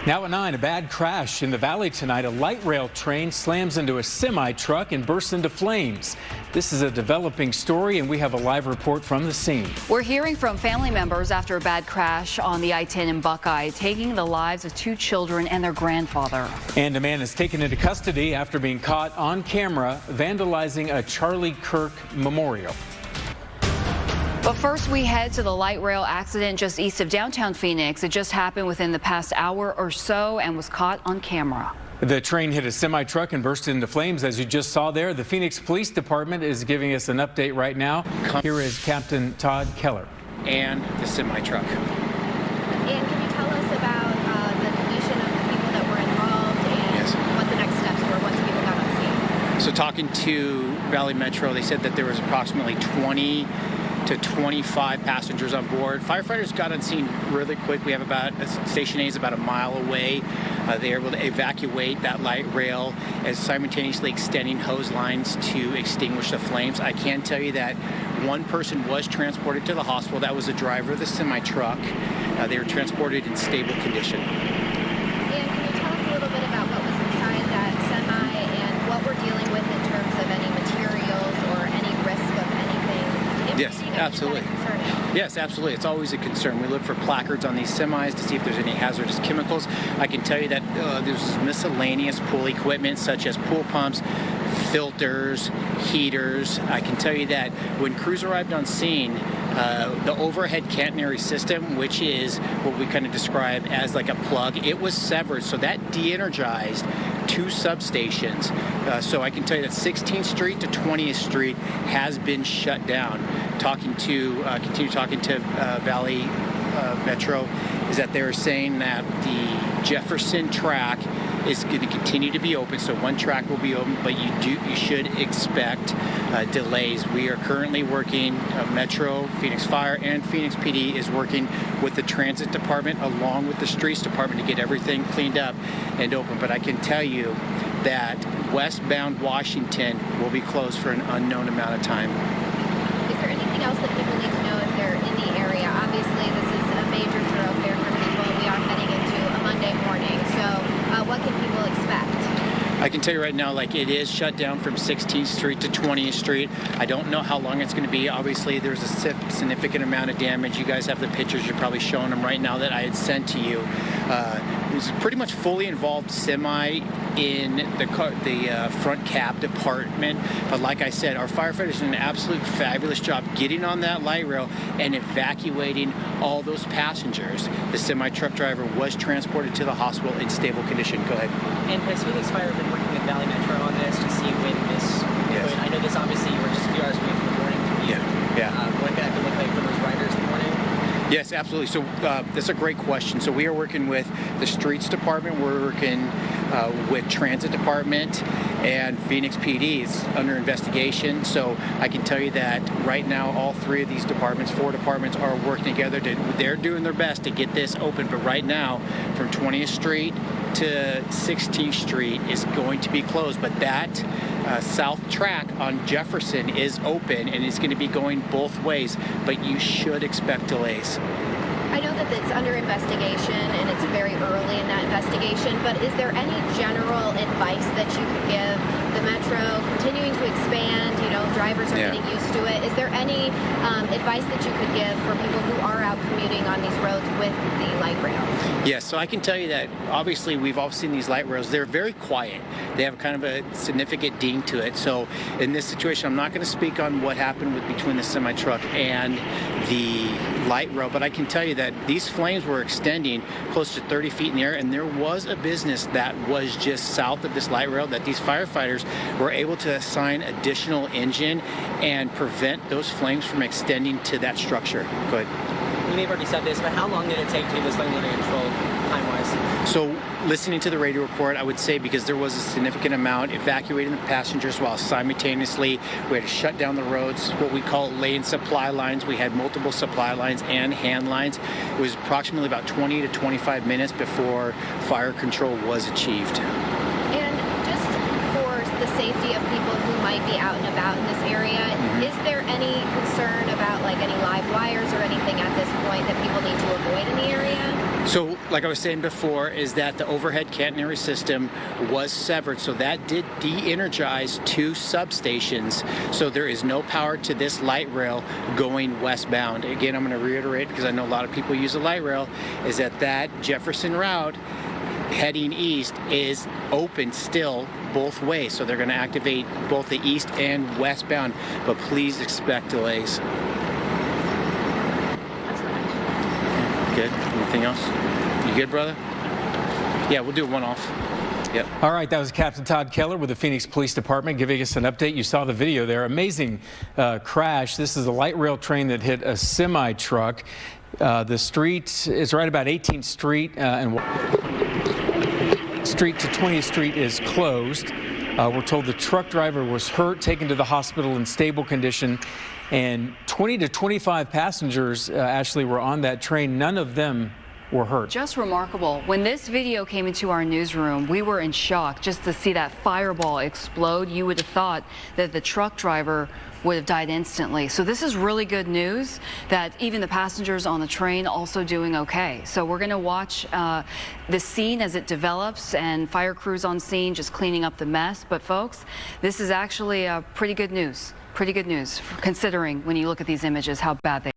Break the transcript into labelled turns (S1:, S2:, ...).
S1: Now at 9, a bad crash in the valley tonight. A light rail train slams into a semi-truck and bursts into flames. This is a developing story, and we have a live report from the scene.
S2: We're hearing from family members after a bad crash on the I-10 in Buckeye, taking the lives of 2 children and their grandfather. And a man is taken into custody after being caught on camera vandalizing a Charlie Kirk memorial. But first, we head to the light rail accident just east of downtown Phoenix. It just happened within the past hour or so and was caught on camera. The train hit a semi-truck and burst into flames, as you just saw there. The Phoenix Police Department is giving us an update right now. Here is Captain Todd Keller.
S3: And the semi-truck.
S4: And can you tell us about the condition of the people that were involved and what the next steps were once people got on scene?
S3: So talking to Valley Metro, they said that there was approximately 20 to 25 passengers on board. Firefighters got on scene really quick. We have Station A is about a mile away. They were able to evacuate that light rail as simultaneously extending hose lines to extinguish the flames. I can tell you that one person was transported to the hospital. That was the driver of the semi-truck. They were transported in stable condition.
S4: And can you tell us a little bit about what was inside that semi and what we're dealing with in terms of any materials or any risk of anything?
S3: Yes, absolutely. Yes, absolutely. It's always a concern. We look for placards on these semis to see if there's any hazardous chemicals. I can tell you that there's miscellaneous pool equipment such as pool pumps, filters, heaters. I can tell you that when crews arrived on scene, the overhead catenary system, which is what we kind of describe as like a plug, it was severed, so that de-energized 2 substations. So I can tell you that 16th Street to 20th Street has been shut down. Continue talking to Valley Metro, is that they're saying that the Jefferson track is going to continue to be open, so one track will be open, but you should expect delays. We are currently working, Metro, Phoenix Fire, and Phoenix PD is working with the Transit Department along with the Streets Department to get everything cleaned up and open. But I can tell you that westbound Washington will be closed for an unknown amount of time.
S4: Is there anything else that people need to know if they're in the area? Obviously, this is a major thoroughfare for people. We are heading into a Monday morning, so what can people expect?
S3: I can tell you right now, like, it is shut down from 16th Street to 20th Street. I don't know how long it's going to be. Obviously, there's a significant amount of damage. You guys have the pictures. You're probably showing them right now that I had sent to you. It was a pretty much fully involved semi in the front cab department. But like I said, our firefighters did an absolute fabulous job getting on that light rail and evacuating all those passengers. The semi-truck driver was transported to the hospital in stable condition. Go ahead.
S5: And has Phoenix Fire been working with Valley Metro on this to see when this could? I know this obviously you were just a few hours away from the morning. What that could look like for those riders in the morning?
S3: Yes, absolutely. So that's a great question. So we are working with the Streets Department. We're working with Transit Department, and Phoenix PD is under investigation. So I can tell you that right now all 3 of these departments, 4 departments, are working together. They're doing their best to get this open. But right now, from 20th Street to 16th Street is going to be closed. But that south track on Jefferson is open, and it's going to be going both ways. But you should expect delays.
S4: I know that it's under investigation and it's very early in that investigation, but is there any general advice that you could give the Metro continuing to expand? You know, drivers are getting used to it. Is there any advice that you could give for people who are out commuting on these roads with the light rail?
S3: Yes, so I can tell you that obviously we've all seen these light rails. They're very quiet. They have kind of a significant ding to it. So in this situation, I'm not going to speak on what happened between the semi-truck and the light rail, but I can tell you that these flames were extending close to 30 feet in the air, and there was a business that was just south of this light rail that these firefighters were able to assign additional engine and prevent those flames from extending to that structure. Go ahead.
S5: You may have already said this, but how long did it take to get this flame under control time-wise?
S3: So listening to the radio report, I would say because there was a significant amount evacuating the passengers while simultaneously we had to shut down the roads, what we call lane supply lines. We had multiple supply lines and hand lines. It was approximately about 20 to 25 minutes before fire control was achieved.
S4: And just for the safety of people who might be out and about in this area, is there any concern about like any live wires or anything at this point that people need to avoid in the area?
S3: So like I was saying before, is that the overhead catenary system was severed, so that did de-energize 2 substations, so there is no power to this light rail going westbound. Again, I'm going to reiterate, because I know a lot of people use the light rail, is that Jefferson route heading east is open still both ways, so they're going to activate both the east and westbound, but please expect delays. Good. Anything else? You good, brother? Yeah, we'll do one off. Yep.
S1: All right, that was Captain Todd Keller with the Phoenix Police Department giving us an update. You saw the video there. Amazing crash. This is a light rail train that hit a semi-truck. The street is right about 18th Street and Street to 20th Street is closed. We're told the truck driver was hurt, taken to the hospital in stable condition, and 20 to 25 passengers actually were on that train. None of them were hurt.
S2: Just remarkable. When this video came into our newsroom, we were in shock just to see that fireball explode. You would have thought that the truck driver would have died instantly. So this is really good news that even the passengers on the train also doing okay. So we're going to watch the scene as it develops, and fire crews on scene just cleaning up the mess. But folks, this is actually pretty good news. Pretty good news, considering when you look at these images how bad they are.